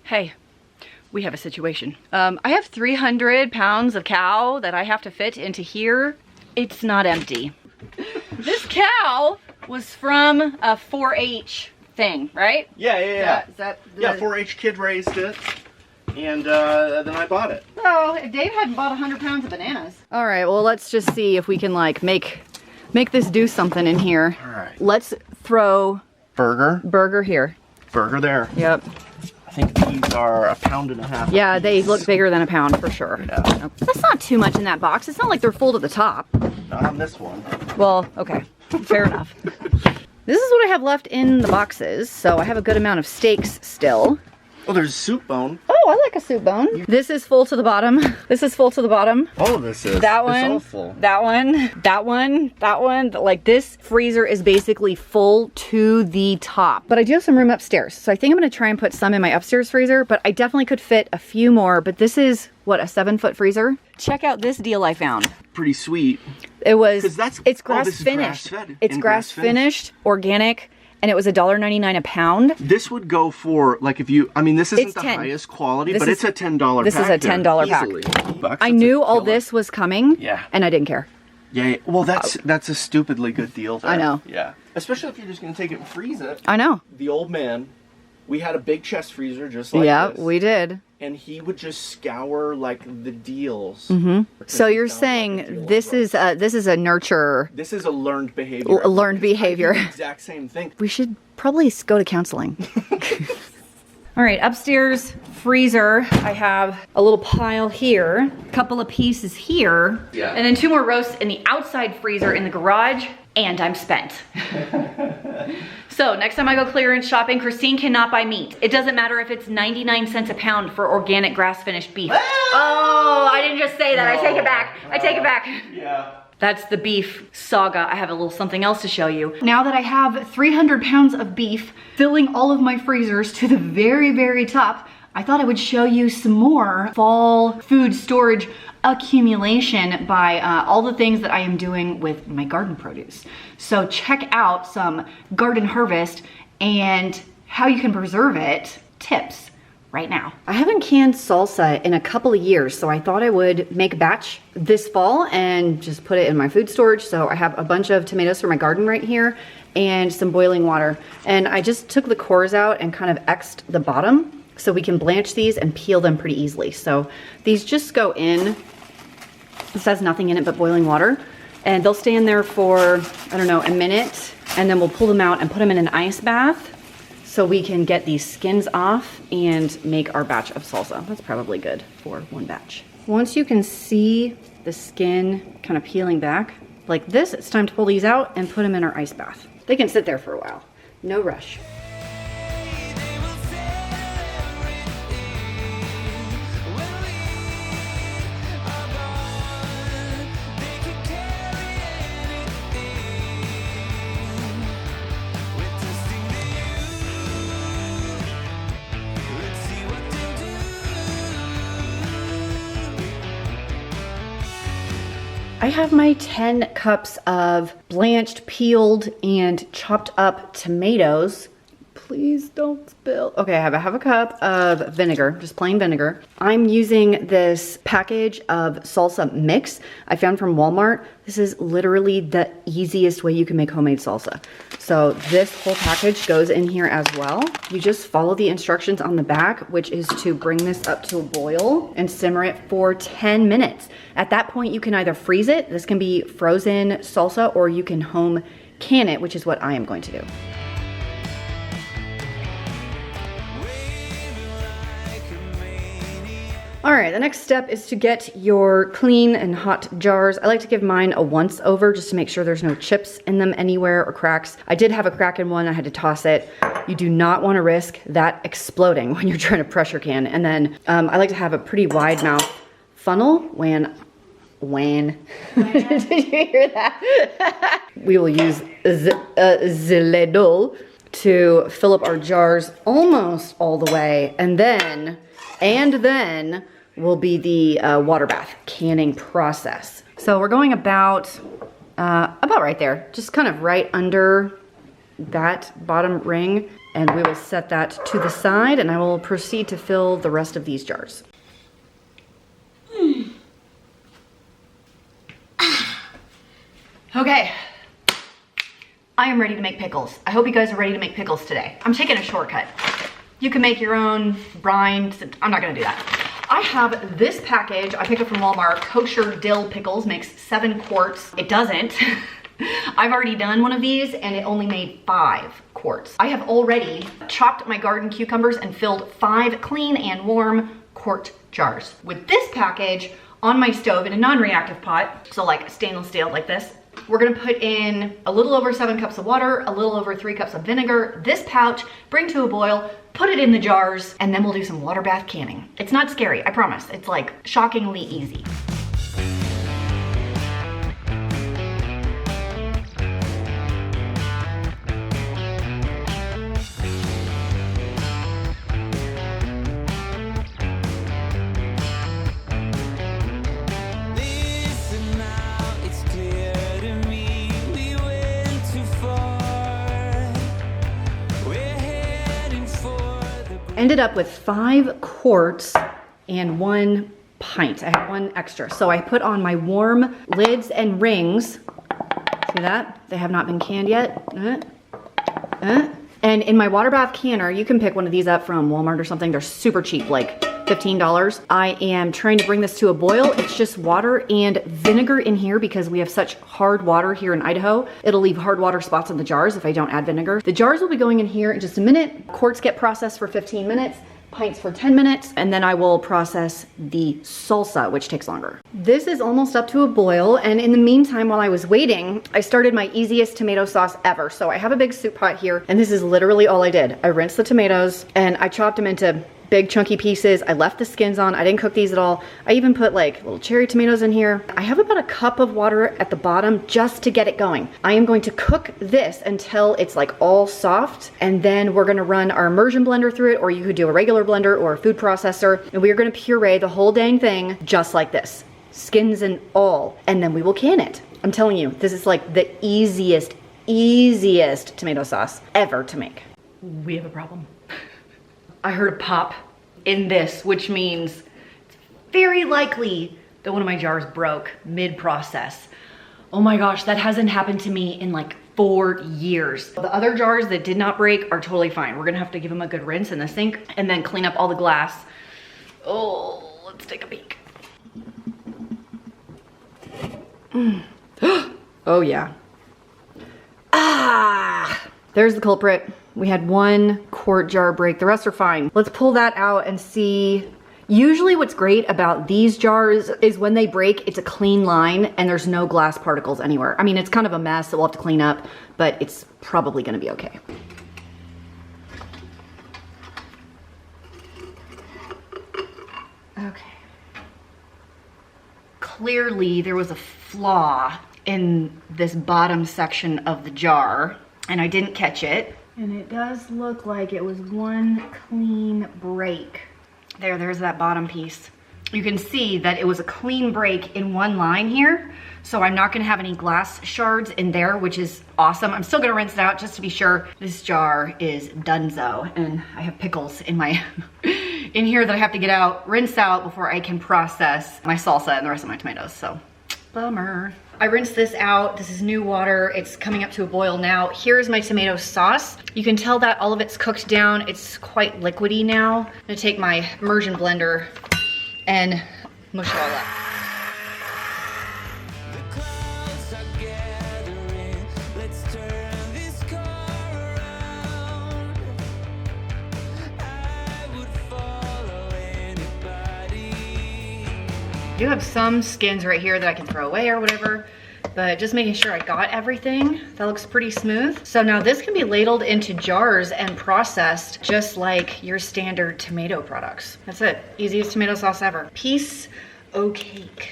Hey, we have a situation. I have 300 pounds of cow that I have to fit into here. It's not empty. This cow was from a 4-H thing, right? Yeah. Is that Yeah, 4-H kid raised it, and then I bought it. So, if Dave hadn't bought 100 pounds of bananas. All right, well, let's just see if we can like make this do something in here. All right. Let's throw burger here. Burger there. Yep. I think these are 1.5 pounds. Yeah, they look bigger than a pound for sure. Yeah. That's not too much in that box. It's not like they're full to the top. Not on this one. Well, okay, fair enough. This is what I have left in the boxes. So I have a good amount of steaks still. Oh, there's a soup bone. Oh, I like a soup bone. This is full to the bottom. This is full to the bottom. All of this is. That one. It's all full. That one. That one. That one. Like this freezer is basically full to the top. But I do have some room upstairs. So I think I'm gonna try and put some in my upstairs freezer, but I definitely could fit a few more. But this is, what, a 7-foot freezer? Check out this deal I found. Pretty sweet. It was, it's grass this is finished. grass-fed It's and grass finished, organic. And it was $1.99 a pound. This would go for, like, if you, I mean, this isn't It's the 10. highest quality, This but is- it's a $10 This pack. is a $10 pack. Easily. $8, I it's knew a all killer. this was coming. Yeah. And I didn't care. Yeah, well, that's a stupidly good deal there. I know. Yeah. Especially if you're just going to take it and freeze it. I know. The old man, we had a big chest freezer just like Yeah, this. we did. And he would just scour, like, the deals. Mm-hmm. So Because you're he found, like, a saying deal this is a nurture, This is a learned behavior. learned behavior. I do the exact same thing. We should probably go to counseling. All right, upstairs freezer, I have a little pile here, a couple of pieces here, Yeah. and then 2 more roasts in the outside freezer in the garage, and I'm spent. So next time I go clearance shopping, Christine cannot buy meat. It doesn't matter if it's 99 cents a pound for organic grass-finished beef. Oh, I didn't just say that. I take it back. I take it back. Yeah. That's the beef saga. I have a little something else to show you. Now that I have 300 pounds of beef filling all of my freezers to the very, very top, I thought I would show you some more fall food storage accumulation by all the things that I am doing with my garden produce. So check out some garden harvest and how you can preserve it tips right now. I haven't canned salsa in a couple of years, so I thought I would make a batch this fall and just put it in my food storage. So I have a bunch of tomatoes from my garden right here and some boiling water. And I just took the cores out and kind of X'd the bottom so we can blanch these and peel them pretty easily. So these just go in, this has nothing in it but boiling water, and they'll stay in there for, I don't know, a minute, and then we'll pull them out and put them in an ice bath so we can get these skins off and make our batch of salsa. That's probably good for one batch. Once you can see the skin kind of peeling back like this, it's time to pull these out and put them in our ice bath. They can sit there for a while, no rush. I have my 10 cups of blanched, peeled, and chopped up tomatoes. Please don't spill. Okay, I have a cup of vinegar, just plain vinegar. I'm using this package of salsa mix I found from Walmart. This is literally the easiest way you can make homemade salsa. So this whole package goes in here as well. You just follow the instructions on the back, which is to bring this up to a boil and simmer it for 10 minutes. At that point, you can either freeze it, this can be frozen salsa, or you can home can it, which is what I am going to do. All right, the next step is to get your clean and hot jars. I like to give mine a once over just to make sure there's no chips in them anywhere or cracks. I did have a crack in one, I had to toss it. You do not want to risk that exploding when you're trying to pressure can. And then I like to have a pretty wide mouth funnel when did you hear that? We will use the ladle to fill up our jars almost all the way, and then will be the water bath canning process. So we're going about right there, just kind of right under that bottom ring, And we will set that to the side and I will proceed to fill the rest of these jars. Okay, I am ready to make pickles. I hope you guys are ready to make pickles today. I'm taking a shortcut. You can make your own brine. I'm not gonna do that. I have this package I picked up from Walmart. Kosher dill pickles, makes 7 quarts. It doesn't. I've already done one of these and it only made 5 quarts. I have already chopped my garden cucumbers and filled 5 clean and warm quart jars. With this package on my stove in a non-reactive pot, so like stainless steel like this, we're gonna put in a little over 7 cups of water, a little over 3 cups of vinegar, this pouch, bring to a boil, put it in the jars, and then we'll do some water bath canning. It's not scary, I promise. It's like shockingly easy. Ended up with 5 quarts and 1 pint. I have 1 extra. So I put on my warm lids and rings. See that? They have not been canned yet. And in my water bath canner, you can pick one of these up from Walmart or something. They're super cheap, like $15. I am trying to bring this to a boil. It's just water and vinegar in here because we have such hard water here in Idaho. It'll leave hard water spots on the jars if I don't add vinegar. The jars will be going in here in just a minute. Quarts get processed for 15 minutes, pints for 10 minutes, and then I will process the salsa, which takes longer. This is almost up to a boil, and in the meantime, while I was waiting, I started my easiest tomato sauce ever. So I have a big soup pot here, and this is literally all I did. I rinsed the tomatoes, and I chopped them into big chunky pieces. I left the skins on. I didn't cook these at all. I even put like little cherry tomatoes in here. I have about a cup of water at the bottom just to get it going. I am going to cook this until it's like all soft, and then we're gonna run our immersion blender through it, or you could do a regular blender or a food processor, and we are gonna puree the whole dang thing just like this, skins and all, and then we will can it. I'm telling you, this is like the easiest tomato sauce ever to make. We have a problem. I heard a pop in this, which means it's very likely that one of my jars broke mid-process. Oh my gosh, that hasn't happened to me in like 4 years. The other jars that did not break are totally fine. We're gonna have to give them a good rinse in the sink and then clean up all the glass. Oh, let's take a peek. Oh yeah. Ah, there's the culprit. We had 1 quart jar break, the rest are fine. Let's pull that out and see. Usually what's great about these jars is when they break, it's a clean line and there's no glass particles anywhere. I mean, it's kind of a mess that we'll have to clean up, but it's probably gonna be okay. Okay. Clearly there was a flaw in this bottom section of the jar and I didn't catch it. And it does look like it was 1 clean break. There's that bottom piece. You can see that it was a clean break in 1 line here. So I'm not gonna have any glass shards in there, which is awesome. I'm still gonna rinse it out just to be sure. This jar is donezo. And I have pickles in my, in here that I have to get out, rinse out before I can process my salsa and the rest of my tomatoes, so bummer. I rinsed this out. This is new water. It's coming up to a boil now. Here's my tomato sauce. You can tell that all of it's cooked down. It's quite liquidy now. I'm gonna take my immersion blender and mush it all up. I do have some skins right here that I can throw away or whatever, but just making sure I got everything. That looks pretty smooth. So now this can be ladled into jars and processed just like your standard tomato products. That's it, easiest tomato sauce ever. Piece o' cake.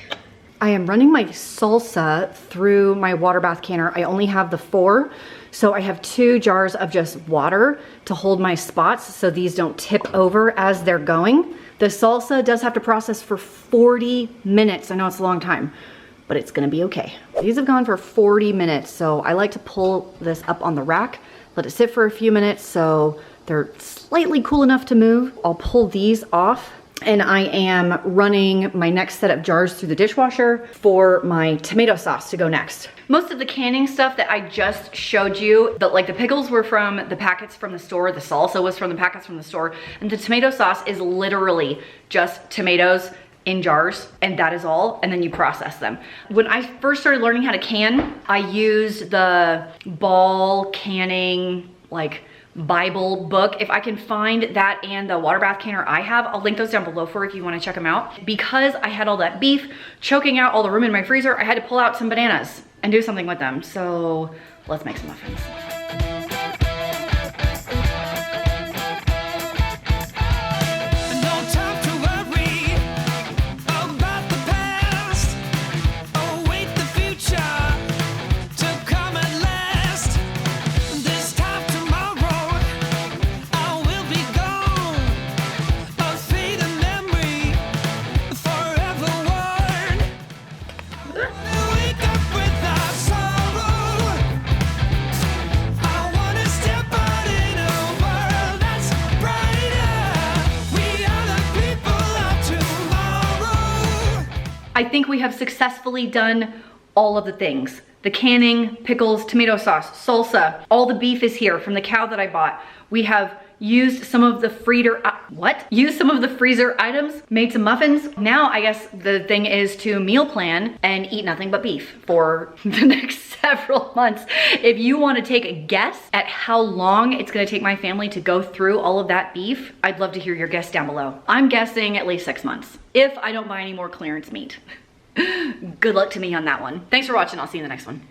I am running my salsa through my water bath canner. I only have the 4, so I have 2 jars of just water to hold my spots so these don't tip over as they're going. The salsa does have to process for 40 minutes. I know it's a long time, but it's gonna be okay. These have gone for 40 minutes, so I like to pull this up on the rack, let it sit for a few minutes so They're slightly cool enough to move. I'll pull these off. And I am running my next set of jars through the dishwasher for my tomato sauce to go next. Most of the canning stuff that I just showed you, like the pickles were from the packets from the store, the salsa was from the packets from the store, and the tomato sauce is literally just tomatoes in jars, and that is all, and then you process them. When I first started learning how to can, I used the ball canning, like, Bible book. If I can find that and the water bath canner I have, I'll link those down below for you if you want to check them out. Because I had all that beef choking out all the room in my freezer, I had to pull out some bananas and do something with them. So let's make some muffins. I think we have successfully done all of the things. The canning, pickles, tomato sauce, salsa, all the beef is here from the cow that I bought. We have used some of the freezer items, made some muffins. Now I guess the thing is to meal plan and eat nothing but beef for the next several months. If you want to take a guess at how long it's going to take my family to go through all of that beef, I'd love to hear your guess down below. I'm guessing at least 6 months, if I don't buy any more clearance meat. Good luck to me on that one. Thanks for watching. I'll see you in the next one.